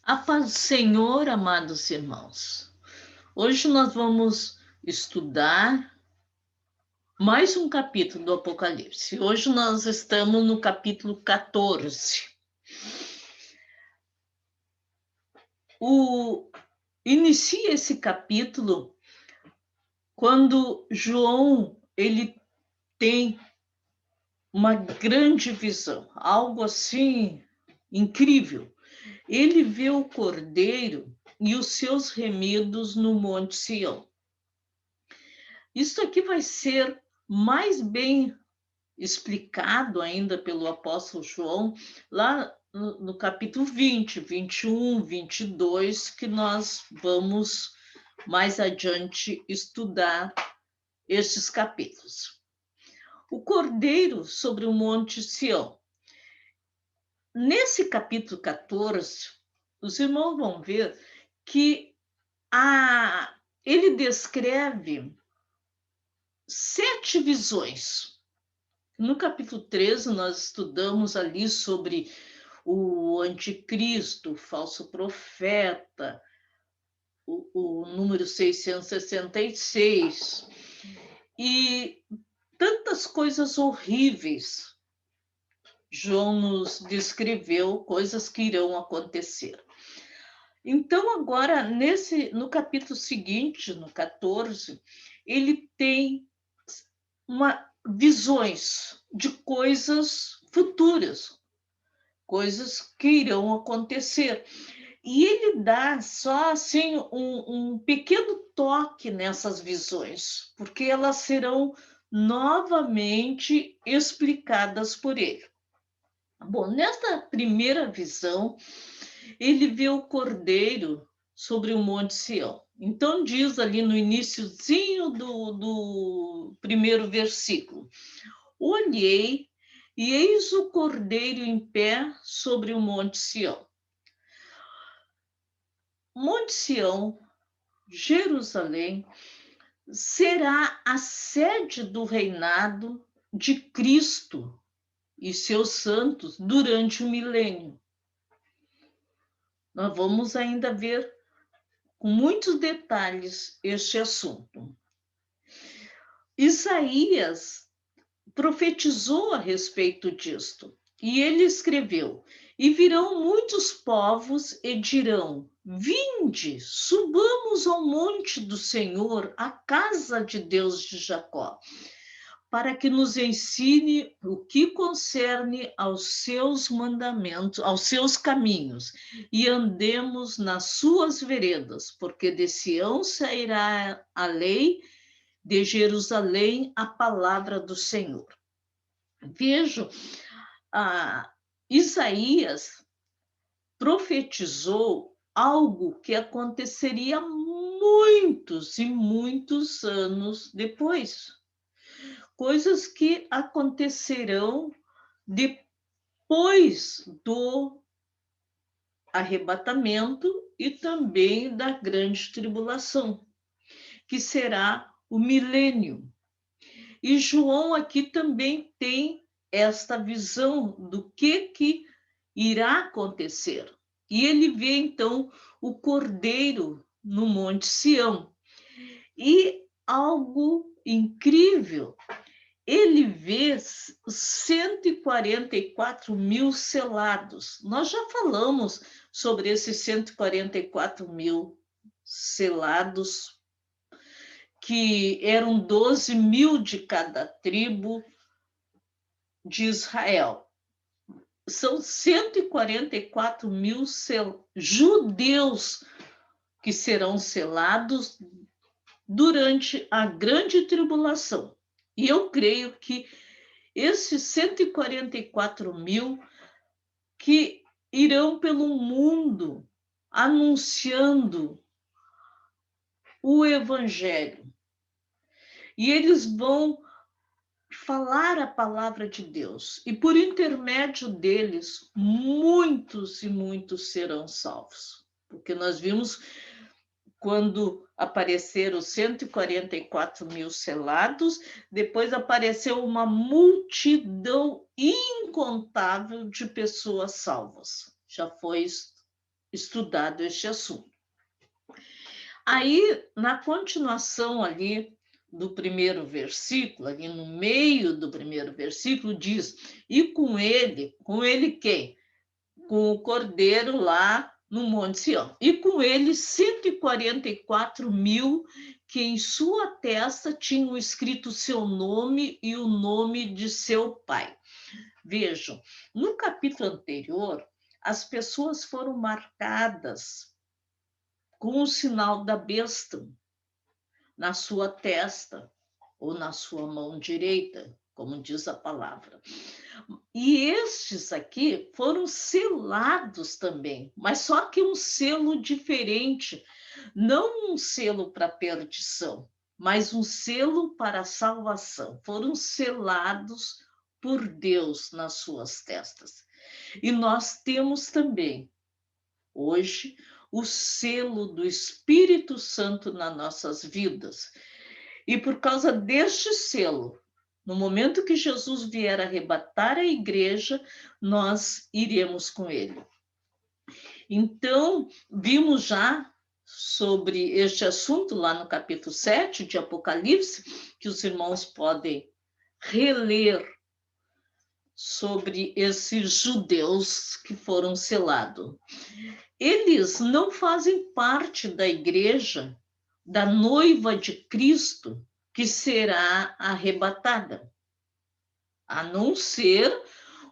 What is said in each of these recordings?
A paz do Senhor, amados irmãos. Hoje nós vamos estudar mais um capítulo do Apocalipse. Hoje nós estamos no capítulo 14. Inicia esse capítulo quando João ele tem uma grande visão, algo assim incrível. Ele vê o Cordeiro e os seus remidos no Monte Sião. Isso aqui vai ser mais bem explicado ainda pelo apóstolo João, lá no capítulo 20, 21, 22, que nós vamos mais adiante estudar estes capítulos. O Cordeiro sobre o Monte Sião. Nesse capítulo 14, os irmãos vão ver que ele descreve 7 visões. No capítulo 13, nós estudamos ali sobre o anticristo, o falso profeta, o número 666, e tantas coisas horríveis. João nos descreveu coisas que irão acontecer. Então, agora, no capítulo seguinte, no 14, ele tem visões de coisas futuras, coisas que irão acontecer. E ele dá só assim um pequeno toque nessas visões, porque elas serão novamente explicadas por ele. Bom, nesta primeira visão, ele vê o Cordeiro sobre o Monte Sião. Então, diz ali no iniciozinho do primeiro versículo: olhei e eis o Cordeiro em pé sobre o Monte Sião. Monte Sião, Jerusalém, será a sede do reinado de Cristo e seus santos durante o milênio. Nós vamos ainda ver com muitos detalhes este assunto. Isaías profetizou a respeito disto, e ele escreveu: e virão muitos povos e dirão: vinde, subamos ao monte do Senhor, à casa de Deus de Jacó, para que nos ensine o que concerne aos seus mandamentos, aos seus caminhos, e andemos nas suas veredas, porque de Sião sairá a lei, de Jerusalém a palavra do Senhor. Vejo, Isaías profetizou algo que aconteceria muitos e muitos anos depois. Coisas que acontecerão depois do arrebatamento e também da grande tribulação, que será o milênio. E João aqui também tem esta visão do que irá acontecer. E ele vê, então, o Cordeiro no Monte Sião. E algo incrível, ele vê 144 mil selados. Nós já falamos sobre esses 144 mil selados, que eram 12 mil de cada tribo de Israel. São 144 mil judeus que serão selados durante a grande tribulação. E eu creio que esses 144 mil que irão pelo mundo anunciando o Evangelho. E eles vão falar a palavra de Deus. E por intermédio deles, muitos e muitos serão salvos. Porque nós vimos quando apareceram 144 mil selados, depois apareceu uma multidão incontável de pessoas salvas. Já foi estudado este assunto. Aí, na continuação ali do primeiro versículo, ali no meio do primeiro versículo, diz: e com ele quem? Com o cordeiro lá no Monte Sião. E com ele 144.000 que em sua testa tinham escrito seu nome e o nome de seu pai. Vejam, no capítulo anterior, as pessoas foram marcadas com o sinal da besta na sua testa ou na sua mão direita, como diz a palavra. E estes aqui foram selados também, mas só que um selo diferente, não um selo para perdição, mas um selo para a salvação. Foram selados por Deus nas suas testas. E nós temos também, hoje, o selo do Espírito Santo nas nossas vidas. E por causa deste selo, no momento que Jesus vier arrebatar a igreja, nós iremos com ele. Então, vimos já sobre este assunto lá no capítulo 7 de Apocalipse, que os irmãos podem reler sobre esses judeus que foram selados. Eles não fazem parte da igreja, da noiva de Cristo, que será arrebatada, a não ser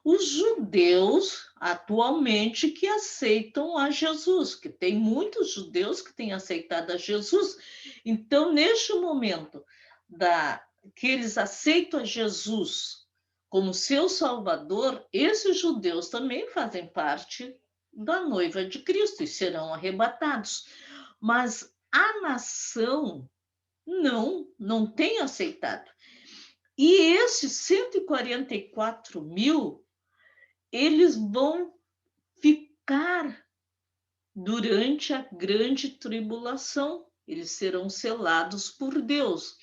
os judeus atualmente que aceitam a Jesus, que tem muitos judeus que têm aceitado a Jesus. Então, neste momento que eles aceitam a Jesus como seu Salvador, esses judeus também fazem parte da noiva de Cristo e serão arrebatados. Mas a nação não tem aceitado. E esses 144.000, eles vão ficar durante a grande tribulação. Eles serão selados por Deus.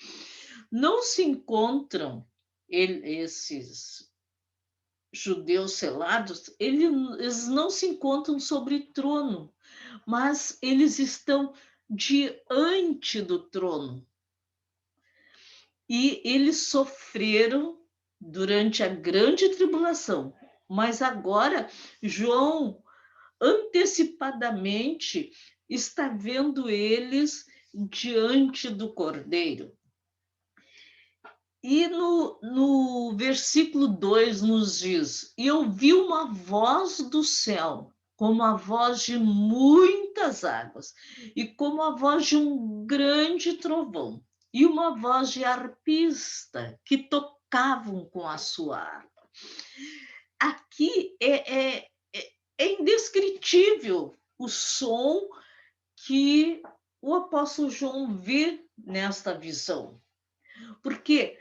Não se encontram esses judeus selados, eles não se encontram sobre trono, mas eles estão diante do trono. E eles sofreram durante a grande tribulação. Mas agora, João, antecipadamente, está vendo eles diante do Cordeiro. E no versículo 2 nos diz: e ouvi uma voz do céu, como a voz de muitas águas, e como a voz de um grande trovão, e uma voz de arpista que tocavam com a sua harpa. Aqui é indescritível o som que o apóstolo João vê nesta visão, porque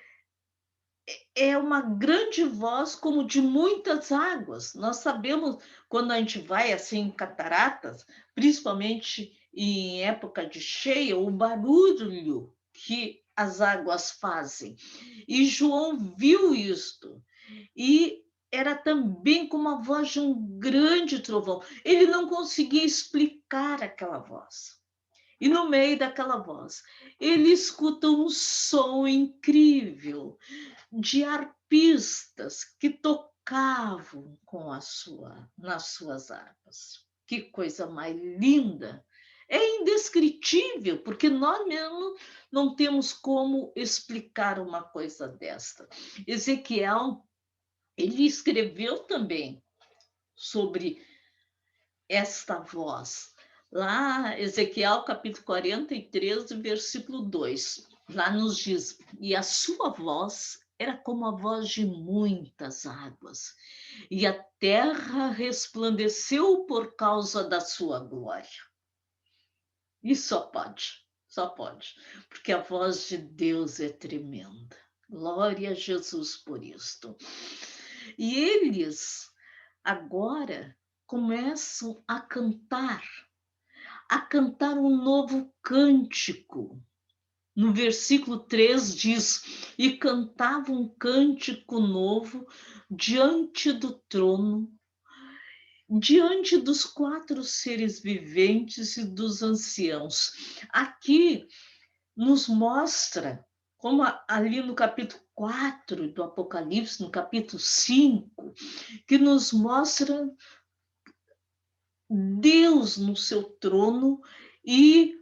é uma grande voz como de muitas águas. Nós sabemos, quando a gente vai assim em cataratas, principalmente em época de cheia, o barulho que as águas fazem. E João viu isto. E era também como a voz de um grande trovão. Ele não conseguia explicar aquela voz. E no meio daquela voz, ele escuta um som incrível de arpistas que tocavam nas suas harpas. Que coisa mais linda! É indescritível, porque nós mesmos não temos como explicar uma coisa desta. Ezequiel, ele escreveu também sobre esta voz. Lá, Ezequiel, capítulo 43, versículo 2, lá nos diz: e a sua voz era como a voz de muitas águas, e a terra resplandeceu por causa da sua glória. E só pode, porque a voz de Deus é tremenda. Glória a Jesus por isto. E eles agora começam a cantar um novo cântico. No versículo 3 diz: e cantavam um cântico novo diante do trono diante dos 4 seres viventes e dos anciãos. Aqui nos mostra, como ali no capítulo 4 do Apocalipse, no capítulo 5, que nos mostra Deus no seu trono e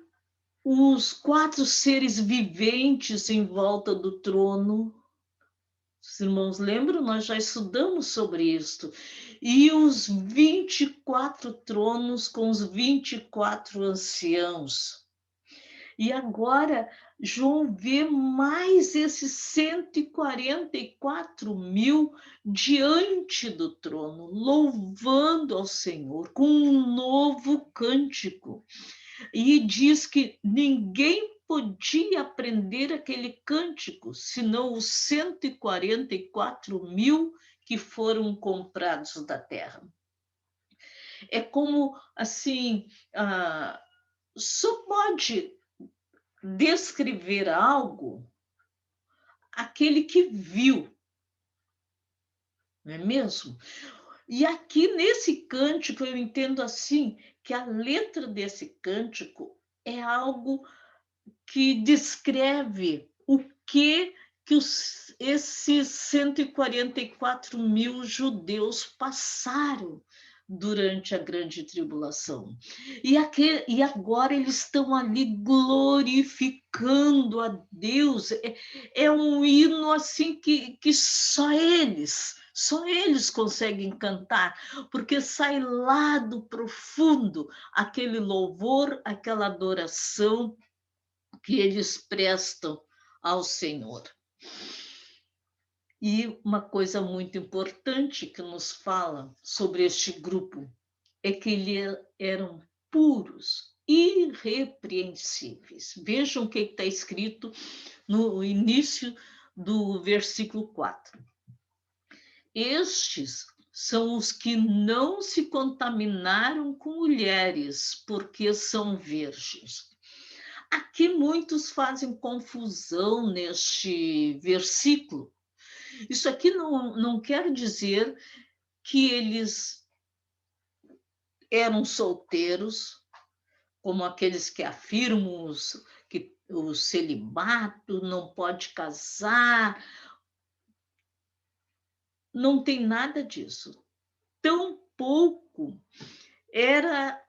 os 4 seres viventes em volta do trono. Os irmãos lembram? Nós já estudamos sobre isto. E os 24 tronos com os 24 anciãos. E agora João vê mais esses 144 mil diante do trono, louvando ao Senhor com um novo cântico. E diz que ninguém podia aprender aquele cântico, senão os 144 mil que foram comprados da terra. É como, assim, só pode descrever algo aquele que viu, não é mesmo? E aqui nesse cântico eu entendo assim, que a letra desse cântico é algo que descreve o que esses 144 mil judeus passaram durante a grande tribulação. E agora eles estão ali glorificando a Deus. É um hino assim que só eles conseguem cantar, porque sai lá do profundo aquele louvor, aquela adoração que eles prestam ao Senhor. E uma coisa muito importante que nos fala sobre este grupo é que eles eram puros, irrepreensíveis. Vejam o que está escrito no início do versículo 4. Estes são os que não se contaminaram com mulheres, porque são virgens. Aqui muitos fazem confusão neste versículo. Isso aqui não quer dizer que eles eram solteiros, como aqueles que afirmam que o celibato não pode casar. Não tem nada disso. Tampouco era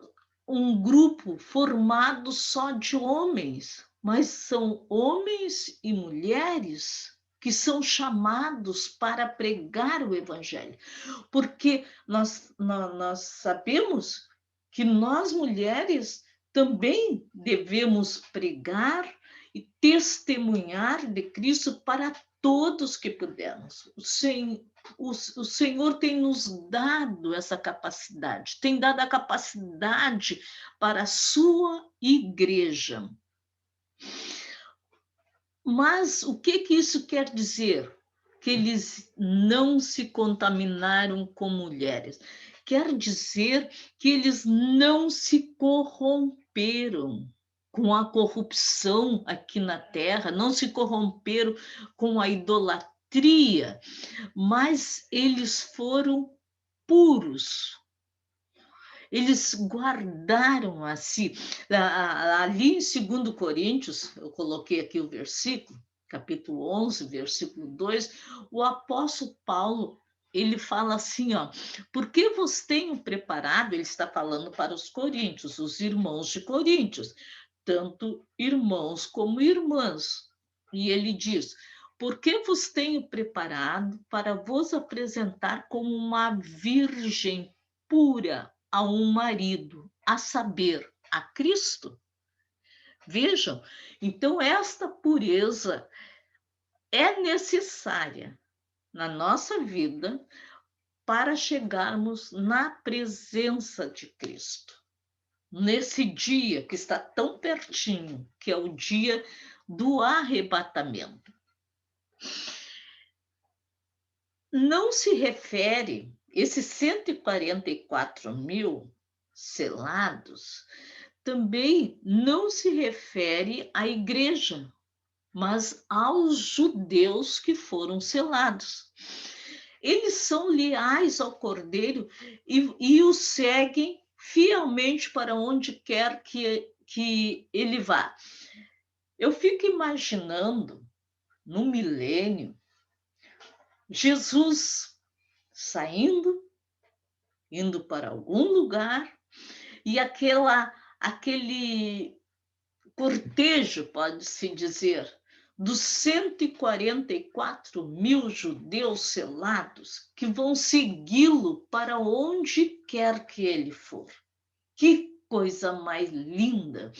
um grupo formado só de homens, mas são homens e mulheres que são chamados para pregar o evangelho, porque nós sabemos que nós mulheres também devemos pregar e testemunhar de Cristo para todos que pudermos. O Senhor tem nos dado essa capacidade, tem dado a capacidade para a sua igreja. Mas o que isso quer dizer? Que eles não se contaminaram com mulheres. Quer dizer que eles não se corromperam com a corrupção aqui na terra, não se corromperam com a idolatria, mas eles foram puros. Eles guardaram a si. Ali em 2 Coríntios, eu coloquei aqui o versículo, capítulo 11, versículo 2, o apóstolo Paulo, ele fala assim, ó, porque vos tenho preparado, ele está falando para os coríntios, os irmãos de Coríntios, tanto irmãos como irmãs. E ele diz, porque vos tenho preparado para vos apresentar como uma virgem pura a um marido, a saber, a Cristo. Vejam, então esta pureza é necessária na nossa vida para chegarmos na presença de Cristo. Nesse dia que está tão pertinho, que é o dia do arrebatamento. Não se refere, esses 144 mil selados, também não se refere à igreja, mas aos judeus que foram selados. eles são leais ao Cordeiro e o seguem fielmente para onde quer que ele vá. Eu fico imaginando, no milênio, Jesus saindo, indo para algum lugar, e aquele cortejo, pode-se dizer, dos 144 mil judeus selados que vão segui-lo para onde quer que ele for. Que coisa mais linda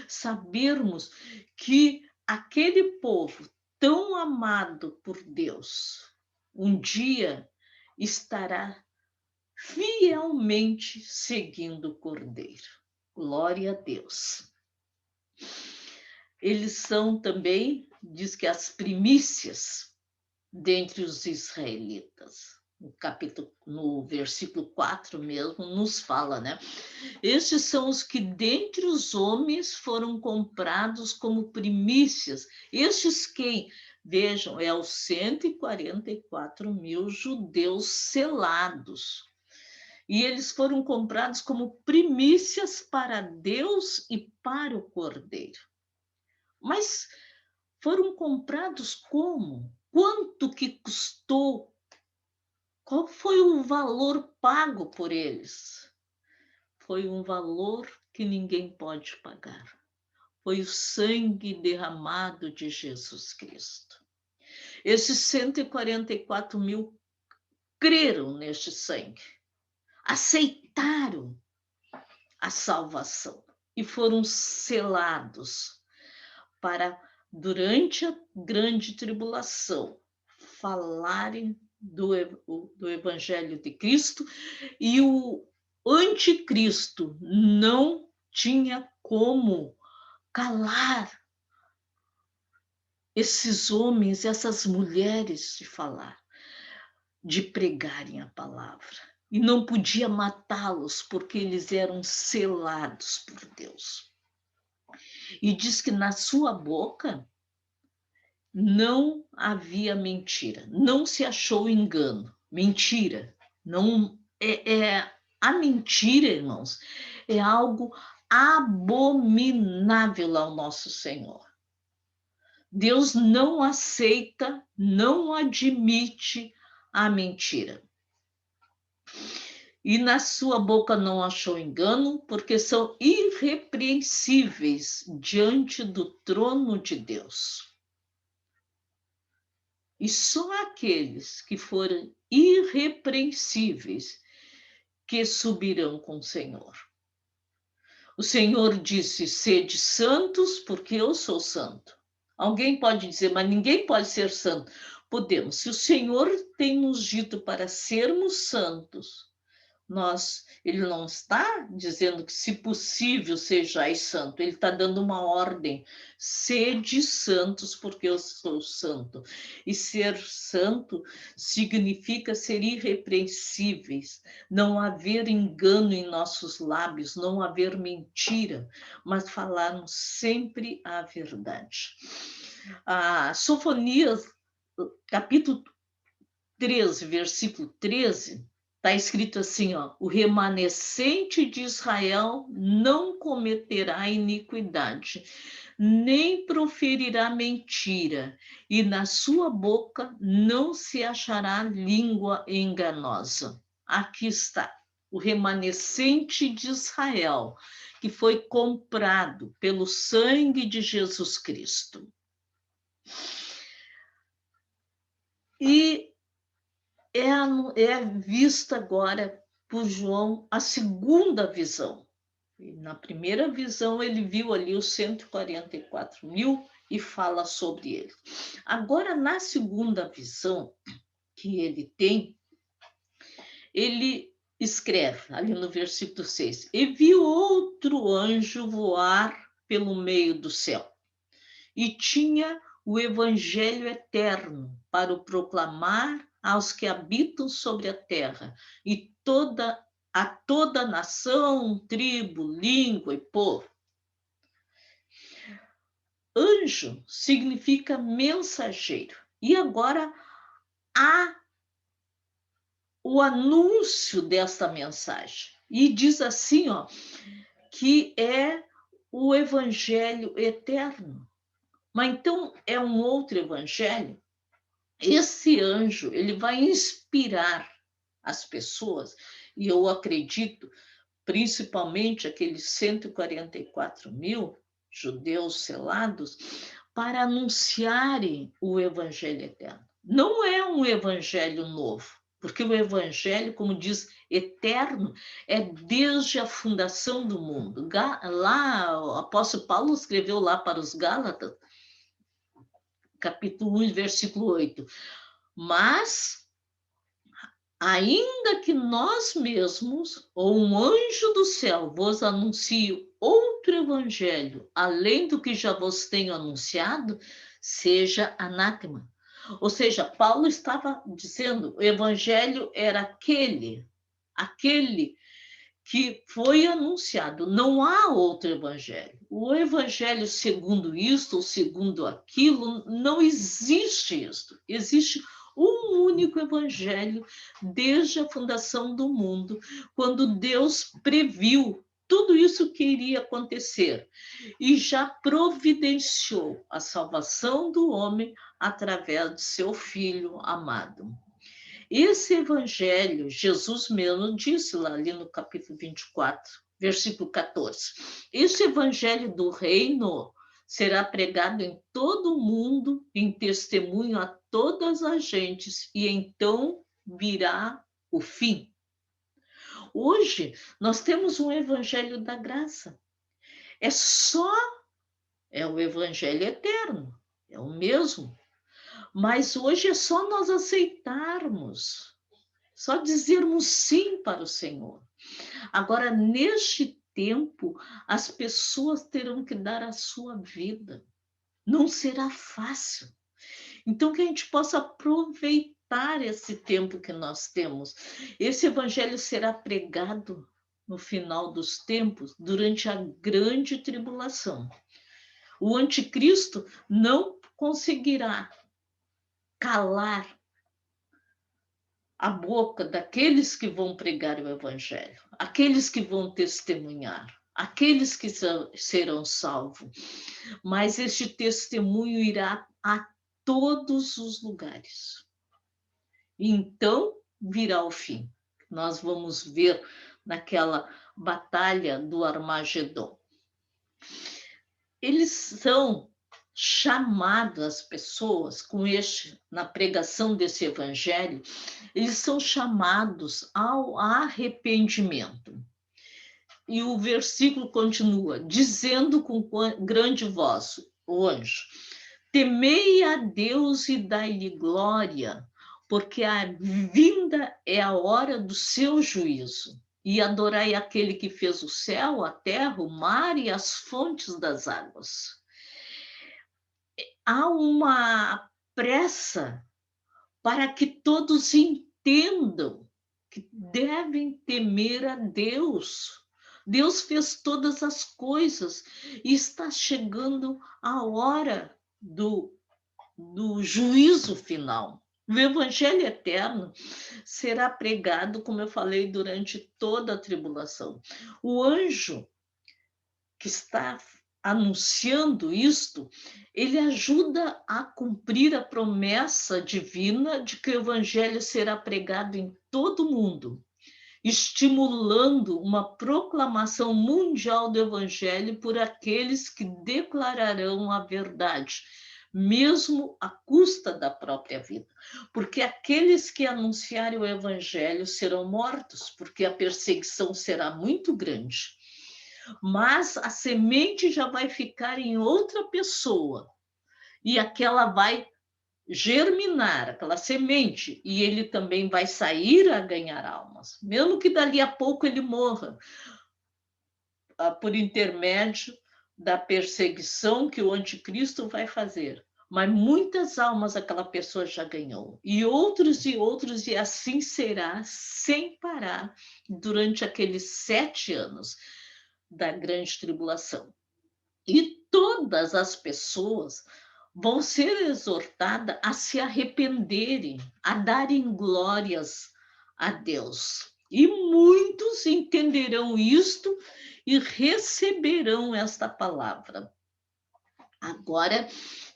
sabermos que aquele povo tão amado por Deus um dia estará fielmente seguindo o Cordeiro. Glória a Deus. Eles são também, diz que as primícias dentre os israelitas. No versículo 4 mesmo, nos fala, né? Estes são os que dentre os homens foram comprados como primícias. Estes quem? Vejam, é os 144 mil judeus selados. E eles foram comprados como primícias para Deus e para o Cordeiro. Mas foram comprados como? Quanto que custou? Qual foi o valor pago por eles? Foi um valor que ninguém pode pagar. Foi o sangue derramado de Jesus Cristo. Esses 144 mil creram neste sangue, aceitaram a salvação e foram selados para, durante a grande tribulação, falarem do Evangelho de Cristo, e o anticristo não tinha como calar esses homens, essas mulheres de falar, de pregarem a palavra. E não podia matá-los porque eles eram selados por Deus. E diz que na sua boca não havia mentira, não se achou engano. Mentira, não a mentira, irmãos, é algo abominável ao nosso Senhor. Deus não aceita, não admite a mentira. E na sua boca não achou engano, porque são irrepreensíveis diante do trono de Deus. E só aqueles que forem irrepreensíveis que subirão com o Senhor. O Senhor disse: sede santos, porque eu sou santo. Alguém pode dizer, mas ninguém pode ser santo. Podemos. Se o Senhor tem nos dito para sermos santos, ele não está dizendo que, se possível, sejais santo. Ele está dando uma ordem. Sede santos, porque eu sou santo. E ser santo significa ser irrepreensíveis, não haver engano em nossos lábios, não haver mentira, mas falarmos sempre a verdade. Sofonias, capítulo 13, versículo 13, está escrito assim, o remanescente de Israel não cometerá iniquidade, nem proferirá mentira, e na sua boca não se achará língua enganosa. Aqui está, o remanescente de Israel, que foi comprado pelo sangue de Jesus Cristo. E é vista agora por João a segunda visão. Na primeira visão, ele viu ali os 144 mil e fala sobre ele. Agora, na segunda visão que ele tem, ele escreve ali no versículo 6: e viu outro anjo voar pelo meio do céu, e tinha o evangelho eterno para o proclamar aos que habitam sobre a terra, e a toda nação, tribo, língua e povo. Anjo significa mensageiro. E agora há o anúncio desta mensagem. E diz assim, ó, que é o evangelho eterno. Mas então é um outro evangelho? Esse anjo, ele vai inspirar as pessoas, e eu acredito, principalmente aqueles 144 mil judeus selados, para anunciarem o evangelho eterno. Não é um evangelho novo, porque o evangelho, como diz, eterno, é desde a fundação do mundo. Lá, o apóstolo Paulo escreveu lá para os Gálatas, capítulo 1, versículo 8. Mas, ainda que nós mesmos, ou um anjo do céu, vos anuncie outro evangelho, além do que já vos tenho anunciado, seja anátema. Ou seja, Paulo estava dizendo, o evangelho era aquele que foi anunciado. Não há outro evangelho. O evangelho segundo isto ou segundo aquilo, não existe isso. Existe um único evangelho desde a fundação do mundo, quando Deus previu tudo isso que iria acontecer e já providenciou a salvação do homem através de seu Filho amado. Esse evangelho, Jesus mesmo disse lá ali no capítulo 24, versículo 14. Esse evangelho do reino será pregado em todo o mundo, em testemunho a todas as gentes, e então virá o fim. Hoje, nós temos um evangelho da graça. É o evangelho eterno, é o mesmo. Mas hoje é só nós aceitarmos. Só dizermos sim para o Senhor. Agora, neste tempo, as pessoas terão que dar a sua vida. Não será fácil. Então, que a gente possa aproveitar esse tempo que nós temos. Esse evangelho será pregado no final dos tempos, durante a grande tribulação. O anticristo não conseguirá calar a boca daqueles que vão pregar o evangelho, aqueles que vão testemunhar, aqueles que serão salvos. Mas este testemunho irá a todos os lugares. Então virá o fim. Nós vamos ver naquela batalha do Armagedon. Eles são chamados, as pessoas, na pregação desse evangelho, eles são chamados ao arrependimento. E o versículo continua, dizendo com grande voz, o anjo, temei a Deus e dai-lhe glória, porque a vinda é a hora do seu juízo. E adorai aquele que fez o céu, a terra, o mar e as fontes das águas. Há uma pressa para que todos entendam que devem temer a Deus. Deus fez todas as coisas e está chegando a hora do juízo final. O evangelho eterno será pregado, como eu falei, durante toda a tribulação. O anjo que está anunciando isto, ele ajuda a cumprir a promessa divina de que o evangelho será pregado em todo o mundo, estimulando uma proclamação mundial do evangelho por aqueles que declararão a verdade, mesmo à custa da própria vida. Porque aqueles que anunciarem o evangelho serão mortos, porque a perseguição será muito grande. Mas a semente já vai ficar em outra pessoa, e aquela vai germinar, aquela semente, e ele também vai sair a ganhar almas, mesmo que dali a pouco ele morra, por intermédio da perseguição que o anticristo vai fazer. Mas muitas almas aquela pessoa já ganhou, e outros, e assim será, sem parar, durante aqueles 7 anos da grande tribulação. E todas as pessoas vão ser exortadas a se arrependerem, a darem glórias a Deus. E muitos entenderão isto e receberão esta palavra. Agora,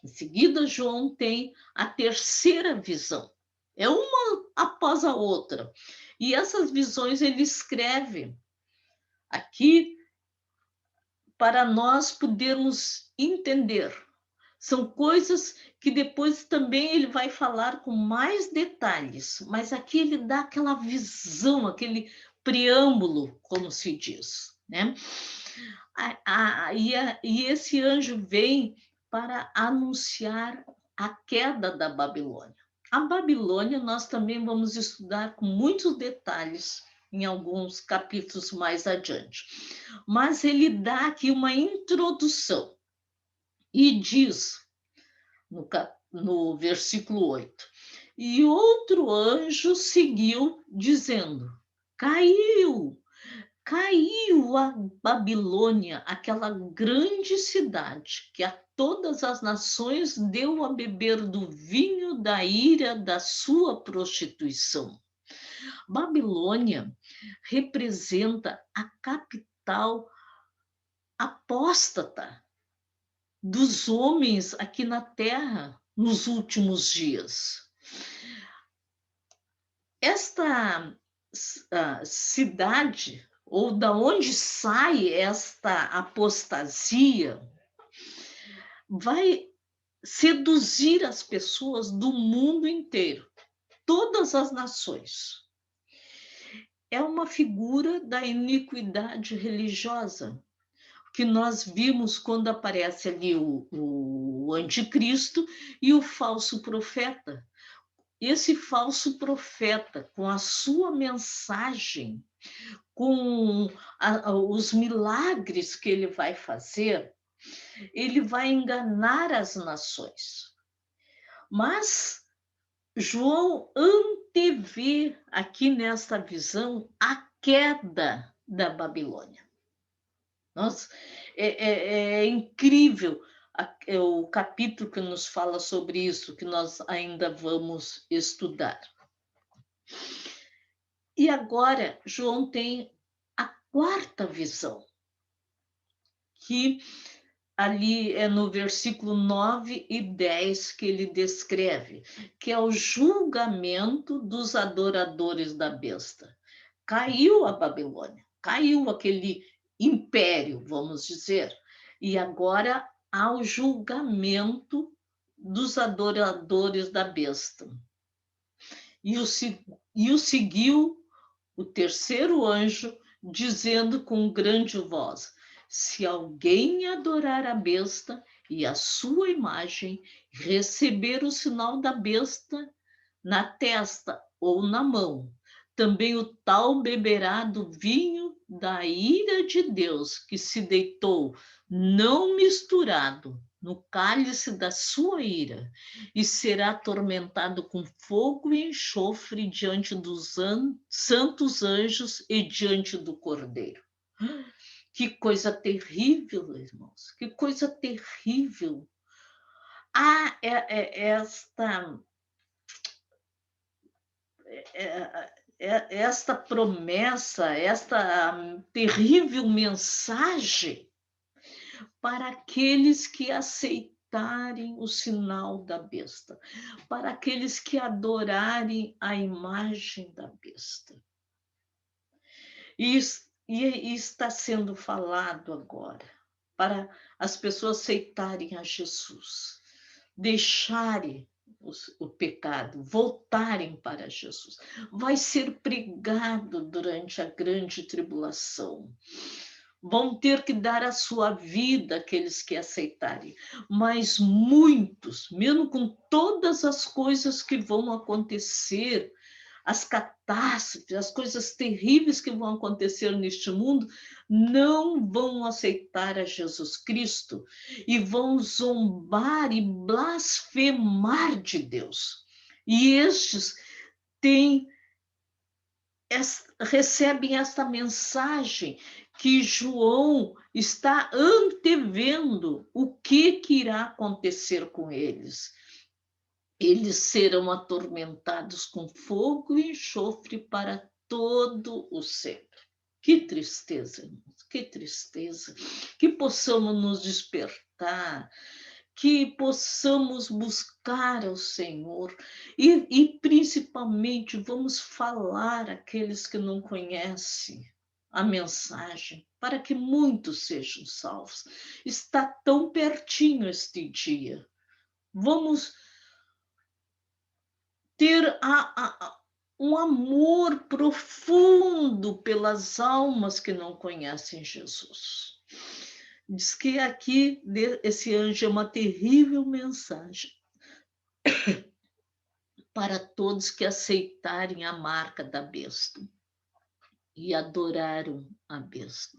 em seguida, João tem a terceira visão. É uma após a outra. E essas visões ele escreve aqui para nós podermos entender. São coisas que depois também ele vai falar com mais detalhes, mas aqui ele dá aquela visão, aquele preâmbulo, como se diz, né? E esse anjo vem para anunciar a queda da Babilônia. A Babilônia nós também vamos estudar com muitos detalhes em alguns capítulos mais adiante. Mas ele dá aqui uma introdução e diz, no versículo 8, e outro anjo seguiu, dizendo, caiu a Babilônia, aquela grande cidade que a todas as nações deu a beber do vinho da ira da sua prostituição. Babilônia representa a capital apóstata dos homens aqui na Terra nos últimos dias. Esta cidade, ou da onde sai esta apostasia, vai seduzir as pessoas do mundo inteiro, todas as nações. É uma figura da iniquidade religiosa, que nós vimos quando aparece ali o anticristo e o falso profeta. Esse falso profeta, com a sua mensagem, com os milagres que ele vai fazer, ele vai enganar as nações. Mas João antevê aqui nesta visão a queda da Babilônia. Nossa, é incrível o capítulo que nos fala sobre isso, que nós ainda vamos estudar. E agora, João tem a quarta visão, que ali é no versículo 9 e 10 que ele descreve, que é o julgamento dos adoradores da besta. Caiu a Babilônia, caiu aquele império, vamos dizer, e agora há o julgamento dos adoradores da besta. E o seguiu o terceiro anjo, dizendo com grande voz, se alguém adorar a besta e a sua imagem, receber o sinal da besta na testa ou na mão, também o tal beberá do vinho da ira de Deus, que se deitou, não misturado, no cálice da sua ira, e será atormentado com fogo e enxofre diante dos santos anjos e diante do Cordeiro. Que coisa terrível, irmãos, que coisa terrível. Esta promessa, esta terrível mensagem para aqueles que aceitarem o sinal da besta, para aqueles que adorarem a imagem da besta. E está sendo falado agora para as pessoas aceitarem a Jesus, deixarem o pecado, voltarem para Jesus. Vai ser pregado durante a grande tribulação. Vão ter que dar a sua vida aqueles que aceitarem. Mas muitos, mesmo com todas as coisas que vão acontecer, as catástrofes, as coisas terríveis que vão acontecer neste mundo, não vão aceitar a Jesus Cristo e vão zombar e blasfemar de Deus. E estes recebem esta mensagem que João está antevendo o que irá acontecer com eles. Eles serão atormentados com fogo e enxofre para todo o sempre. Que tristeza, irmãos, que tristeza. Que possamos nos despertar, que possamos buscar ao Senhor e principalmente vamos falar àqueles que não conhecem a mensagem, para que muitos sejam salvos. Está tão pertinho este dia. Vamos ter um amor profundo pelas almas que não conhecem Jesus. Diz que aqui esse anjo é uma terrível mensagem para todos que aceitarem a marca da besta e adoraram a besta.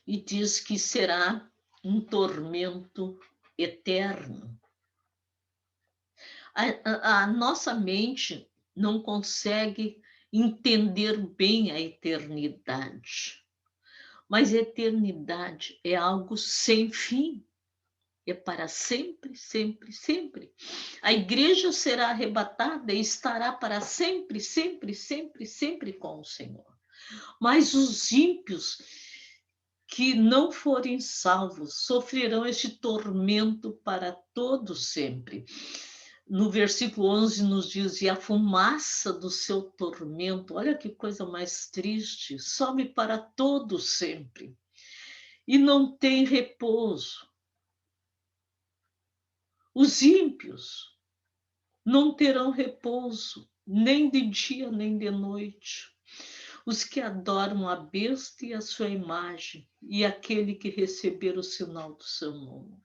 E diz que será um tormento eterno. A nossa mente não consegue entender bem a eternidade, mas a eternidade é algo sem fim, é para sempre, sempre, sempre. A igreja será arrebatada e estará para sempre, sempre, sempre, sempre com o Senhor. Mas os ímpios que não forem salvos sofrerão este tormento para todo sempre. No versículo 11 nos diz, e a fumaça do seu tormento, olha que coisa mais triste, sobe para todo sempre, e não tem repouso. Os ímpios não terão repouso, nem de dia, nem de noite. Os que adoram a besta e a sua imagem, e aquele que receber o sinal do seu nome.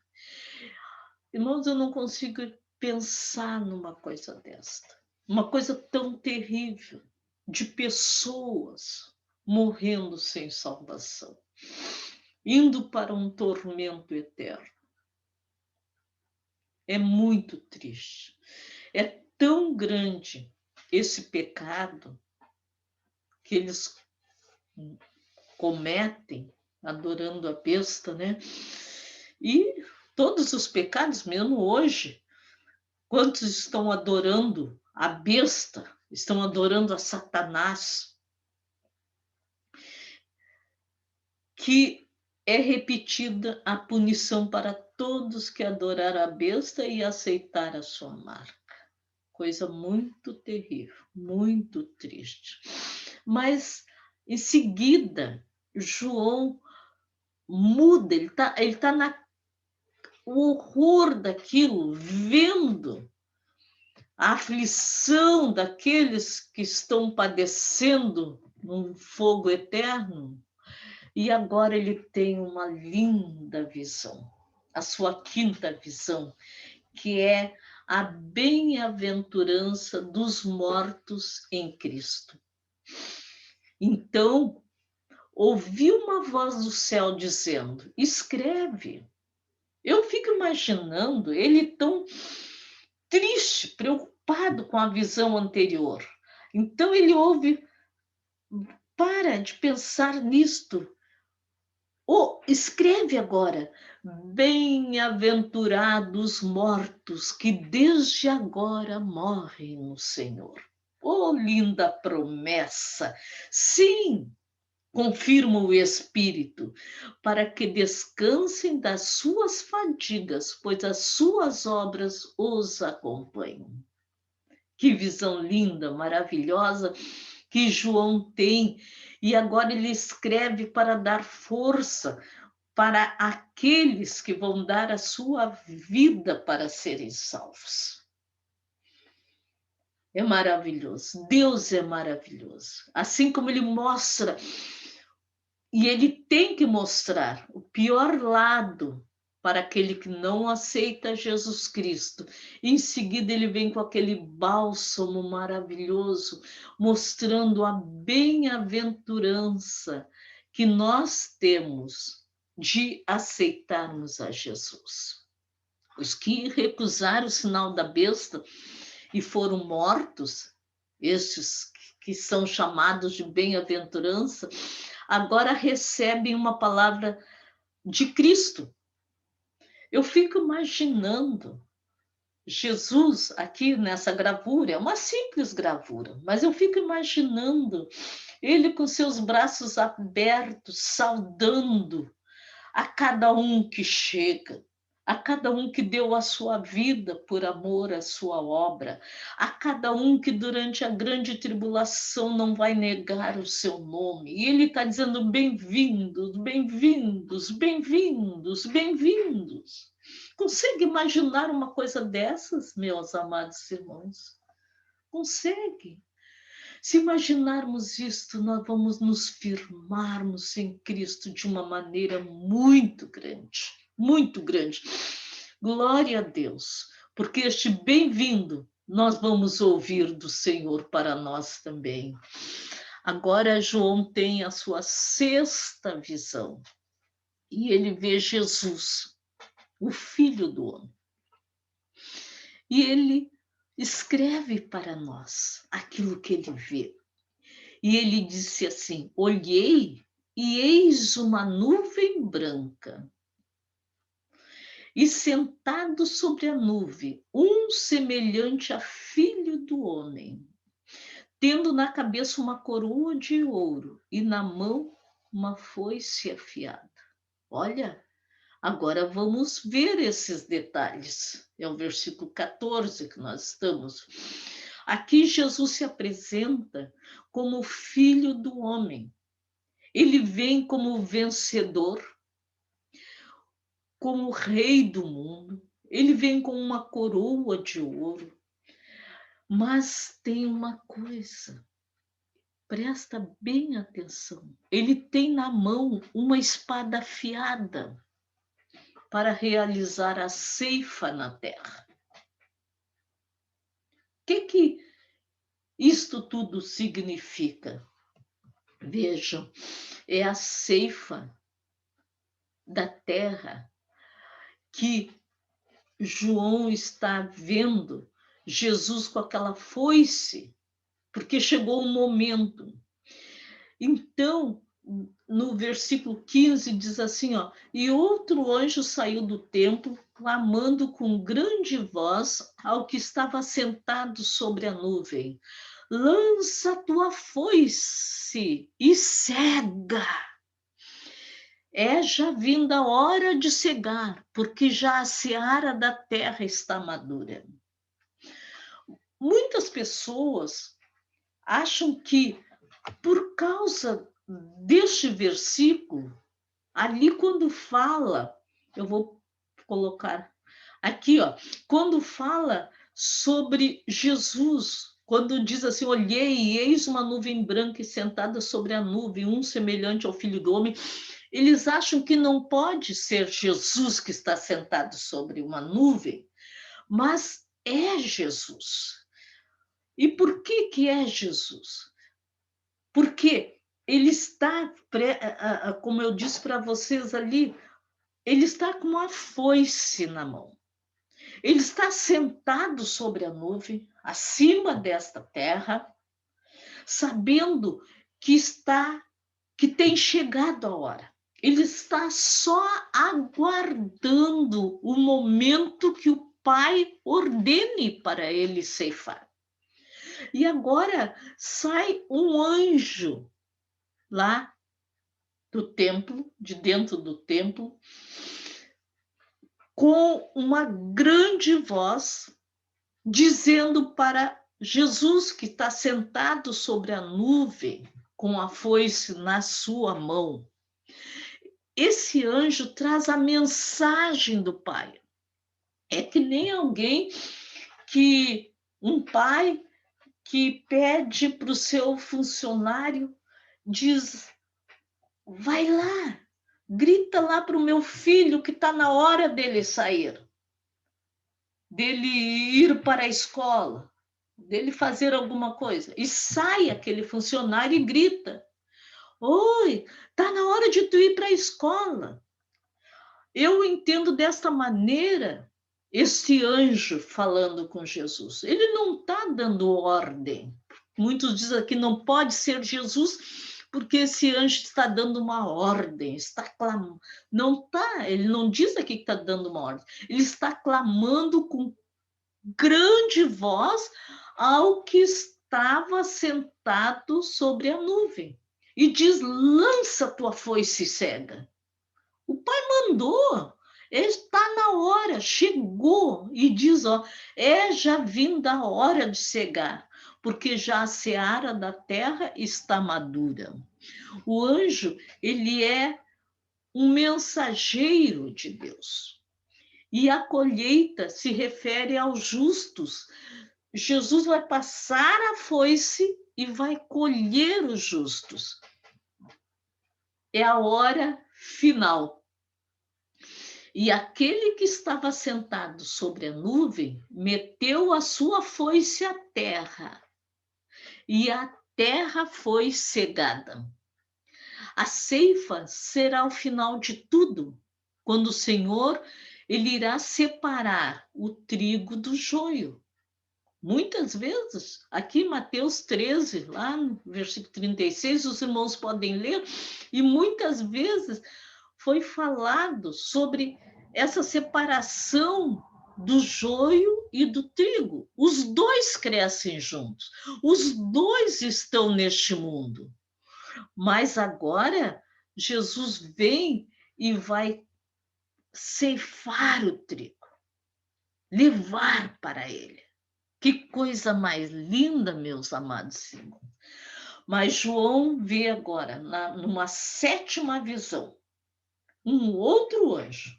Irmãos, eu não consigo pensar numa coisa desta. Uma coisa tão terrível, de pessoas morrendo sem salvação, indo para um tormento eterno. É muito triste. É tão grande esse pecado que eles cometem adorando a besta, né? E todos os pecados, mesmo hoje, quantos estão adorando a besta, estão adorando a Satanás, que é repetida a punição para todos que adoraram a besta e aceitar a sua marca. Coisa muito terrível, muito triste. Mas, em seguida, João muda, ele tá o horror daquilo, vendo a aflição daqueles que estão padecendo num fogo eterno. E agora ele tem uma linda visão, a sua quinta visão, que é a bem-aventurança dos mortos em Cristo. Então, ouvi uma voz do céu dizendo, escreve. Eu fico imaginando ele tão triste, preocupado com a visão anterior. Então ele ouve, para de pensar nisto. Escreve agora, bem-aventurados mortos que desde agora morrem no Senhor. Oh, linda promessa! Sim, confirma o Espírito, para que descansem das suas fadigas, pois as suas obras os acompanham. Que visão linda, maravilhosa que João tem. E agora ele escreve para dar força para aqueles que vão dar a sua vida para serem salvos. É maravilhoso. Deus é maravilhoso. Assim como ele mostra, e ele tem que mostrar o pior lado para aquele que não aceita Jesus Cristo. Em seguida, ele vem com aquele bálsamo maravilhoso, mostrando a bem-aventurança que nós temos de aceitarmos a Jesus. Os que recusaram o sinal da besta e foram mortos, estes que são chamados de bem-aventurança, agora recebem uma palavra de Cristo. Eu fico imaginando Jesus aqui nessa gravura, é uma simples gravura, mas eu fico imaginando ele com seus braços abertos, saudando a cada um que chega, a cada um que deu a sua vida por amor à sua obra, a cada um que durante a grande tribulação não vai negar o seu nome. E ele está dizendo: bem-vindos, bem-vindos, bem-vindos, bem-vindos. Consegue imaginar uma coisa dessas, meus amados irmãos? Consegue? Se imaginarmos isto, nós vamos nos firmarmos em Cristo de uma maneira muito grande, muito grande. Glória a Deus, porque este bem-vindo nós vamos ouvir do Senhor para nós também. Agora João tem a sua sexta visão e ele vê Jesus, o Filho do Homem. E ele escreve para nós aquilo que ele vê. E ele disse assim: olhei e eis uma nuvem branca. E sentado sobre a nuvem, um semelhante a filho do homem, tendo na cabeça uma coroa de ouro e na mão uma foice afiada. Olha, agora vamos ver esses detalhes. É o versículo 14 que nós estamos. Aqui Jesus se apresenta como filho do homem. Ele vem como vencedor, como rei do mundo. Ele vem com uma coroa de ouro. Mas tem uma coisa, presta bem atenção. Ele tem na mão uma espada afiada para realizar a ceifa na terra. O que isto tudo significa? Vejam, é a ceifa da terra que João está vendo Jesus com aquela foice, porque chegou o momento. Então, no versículo 15 diz assim, ó: e outro anjo saiu do templo, clamando com grande voz ao que estava sentado sobre a nuvem: lança tua foice e cega. É já vinda a hora de cegar, porque já a seara da terra está madura. Muitas pessoas acham que, por causa deste versículo, ali quando fala, eu vou colocar aqui, ó, quando fala sobre Jesus, quando diz assim: olhei e eis uma nuvem branca e sentada sobre a nuvem, um semelhante ao Filho do Homem, eles acham que não pode ser Jesus que está sentado sobre uma nuvem, mas é Jesus. E por que é Jesus? Porque ele está, como eu disse para vocês ali, ele está com uma foice na mão. Ele está sentado sobre a nuvem, acima desta terra, sabendo que tem chegado a hora. Ele está só aguardando o momento que o Pai ordene para ele ceifar. E agora sai um anjo lá do templo, de dentro do templo, com uma grande voz, dizendo para Jesus, que está sentado sobre a nuvem, com a foice na sua mão. Esse anjo traz a mensagem do Pai. É que nem um pai que pede para o seu funcionário, diz: vai lá, grita lá para o meu filho que está na hora dele sair, dele ir para a escola, dele fazer alguma coisa. E sai aquele funcionário e grita: oi, está na hora de tu ir para a escola. Eu entendo desta maneira esse anjo falando com Jesus. Ele não está dando ordem. Muitos dizem que não pode ser Jesus, porque esse anjo está dando uma ordem, está clamando. Não está, ele não diz aqui que está dando uma ordem. Ele está clamando com grande voz ao que estava sentado sobre a nuvem. E diz: lança tua foice cega. O pai mandou, está na hora, chegou, e diz, ó, já vinda a hora de cegar, porque já a seara da terra está madura. O anjo, ele é um mensageiro de Deus. E a colheita se refere aos justos. Jesus vai passar a foice e vai colher os justos. É a hora final. E aquele que estava sentado sobre a nuvem meteu a sua foice à terra, e a terra foi cegada. A ceifa será o final de tudo, quando o Senhor ele irá separar o trigo do joio. Muitas vezes, aqui em Mateus 13, lá no versículo 36, os irmãos podem ler, e muitas vezes foi falado sobre essa separação do joio e do trigo. Os dois crescem juntos, os dois estão neste mundo. Mas agora, Jesus vem e vai ceifar o trigo, levar para ele. Que coisa mais linda, meus amados irmãos. Mas João vê agora, numa sétima visão, um outro anjo.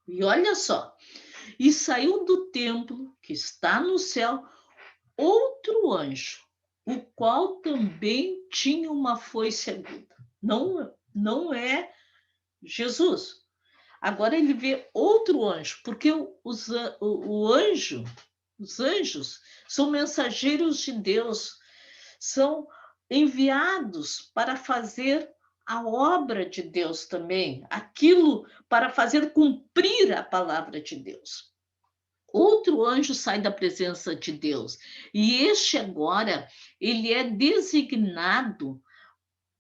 E olha só, e saiu do templo que está no céu outro anjo, o qual também tinha uma foice aguda. Não é Jesus. Agora ele vê outro anjo, porque os anjos são mensageiros de Deus, são enviados para fazer a obra de Deus também, aquilo para fazer cumprir a palavra de Deus. Outro anjo sai da presença de Deus, e este agora, ele é designado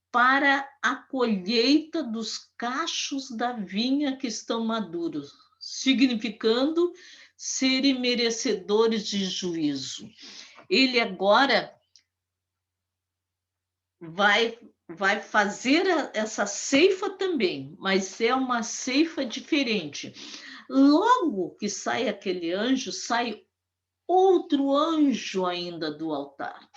para a colheita dos cachos da vinha que estão maduros, significando serem merecedores de juízo. Ele agora vai fazer essa ceifa também, mas é uma ceifa diferente. Logo que sai aquele anjo, sai outro anjo ainda do altar,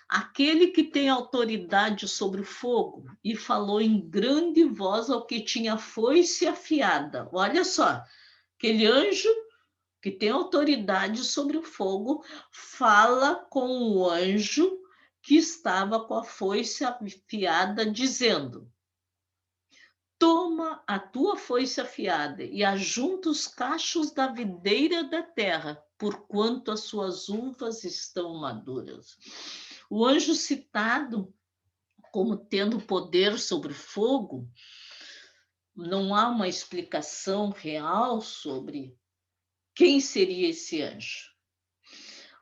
aquele que tem autoridade sobre o fogo, e falou em grande voz ao que tinha foice afiada. Olha só, aquele anjo que tem autoridade sobre o fogo fala com o anjo que estava com a foice afiada, dizendo: toma a tua foice afiada e ajunta os cachos da videira da terra, porquanto as suas uvas estão maduras. O anjo citado como tendo poder sobre o fogo, não há uma explicação real sobre quem seria esse anjo.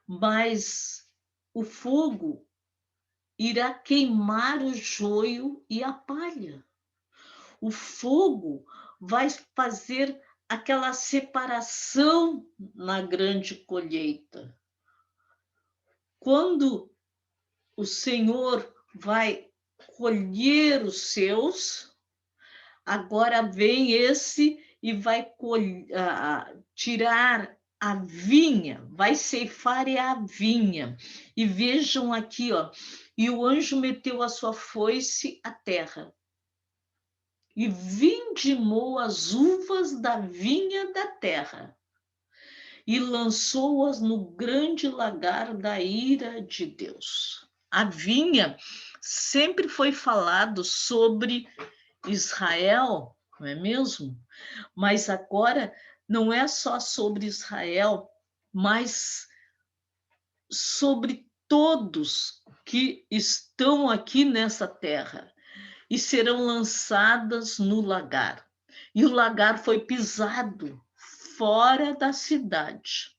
Mas o fogo irá queimar o joio e a palha. O fogo vai fazer aquela separação na grande colheita. Quando o Senhor vai colher os seus, agora vem esse e vai tirar a vinha, vai ceifar a vinha. E vejam aqui, ó, e o anjo meteu a sua foice à terra e vindimou as uvas da vinha da terra e lançou-as no grande lagar da ira de Deus. A vinha sempre foi falado sobre Israel, não é mesmo? Mas agora não é só sobre Israel, mas sobre todos que estão aqui nessa terra e serão lançadas no lagar. E o lagar foi pisado, fora da cidade,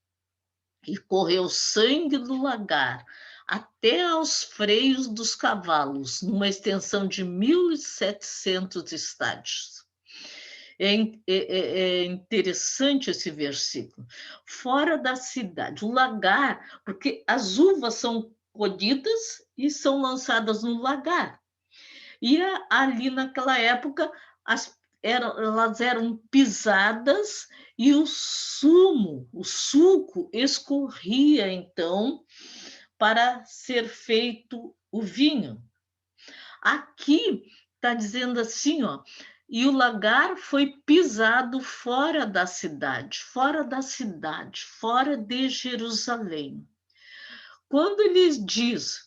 e correu sangue do lagar até aos freios dos cavalos, numa extensão de 1.700 estádios. É interessante esse versículo. Fora da cidade, o lagar, porque as uvas são colhidas e são lançadas no lagar. E ali naquela época elas eram pisadas e o suco escorria então para ser feito o vinho. Aqui está dizendo assim, ó, e o lagar foi pisado fora da cidade, fora de Jerusalém. Quando ele diz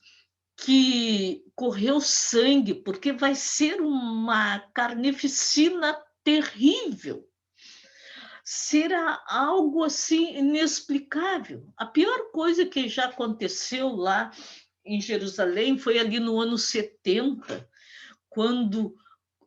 que correu sangue, porque vai ser uma carnificina terrível, será algo assim inexplicável. A pior coisa que já aconteceu lá em Jerusalém foi ali no ano 70, quando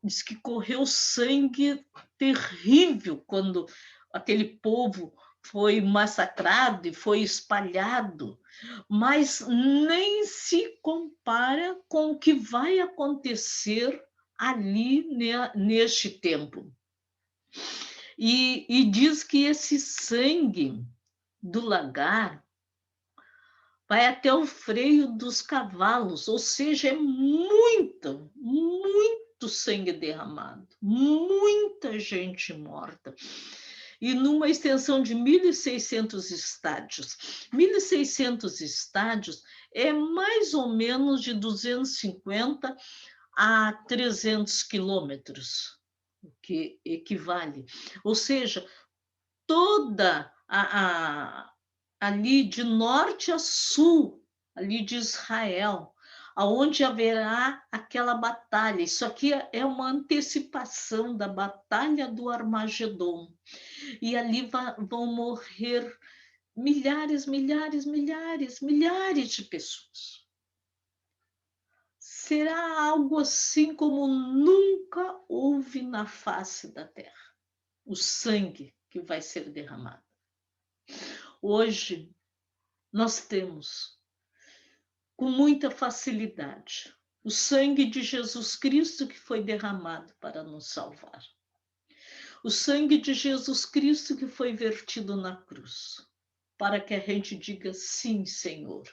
diz que correu sangue terrível, quando aquele povo foi massacrado e foi espalhado, mas nem se compara com o que vai acontecer ali neste tempo. E diz que esse sangue do lagar vai até o freio dos cavalos, ou seja, é muito sangue derramado, muita gente morta. E numa extensão de 1.600 estádios. 1.600 estádios é mais ou menos de 250 a 300 quilômetros, o que equivale. Ou seja, toda ali de norte a sul, ali de Israel, aonde haverá aquela batalha. Isso aqui é uma antecipação da batalha do Armagedon. E ali vão morrer milhares de pessoas. Será algo assim como nunca houve na face da terra. O sangue que vai ser derramado. Hoje, nós temos, com muita facilidade, o sangue de Jesus Cristo que foi derramado para nos salvar. O sangue de Jesus Cristo que foi vertido na cruz, para que a gente diga sim, Senhor,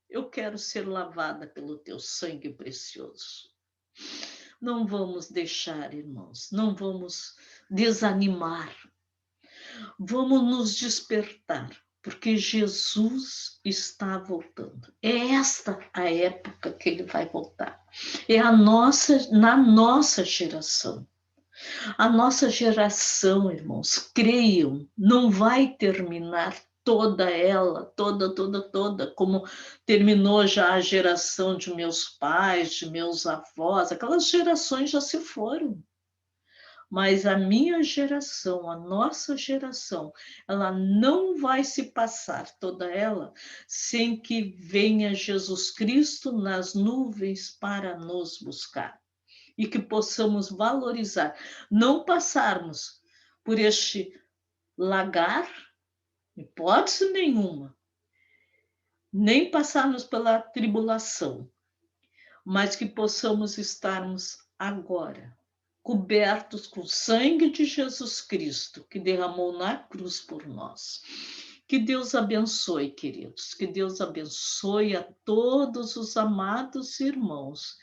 eu quero ser lavada pelo teu sangue precioso. Não vamos deixar, irmãos, não vamos desanimar. Vamos nos despertar, porque Jesus está voltando. É esta a época que ele vai voltar. É na nossa geração. A nossa geração, irmãos, creiam, não vai terminar toda ela, toda, como terminou já a geração de meus pais, de meus avós, aquelas gerações já se foram. Mas a minha geração, a nossa geração, ela não vai se passar toda ela sem que venha Jesus Cristo nas nuvens para nos buscar. E que possamos valorizar, não passarmos por este lagar, hipótese nenhuma, nem passarmos pela tribulação, mas que possamos estarmos agora cobertos com o sangue de Jesus Cristo, que derramou na cruz por nós. Que Deus abençoe, queridos, que Deus abençoe a todos os amados irmãos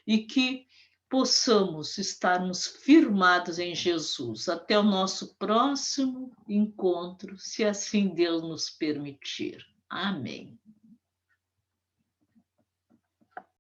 e que possamos estarmos firmados em Jesus até o nosso próximo encontro, se assim Deus nos permitir. Amém.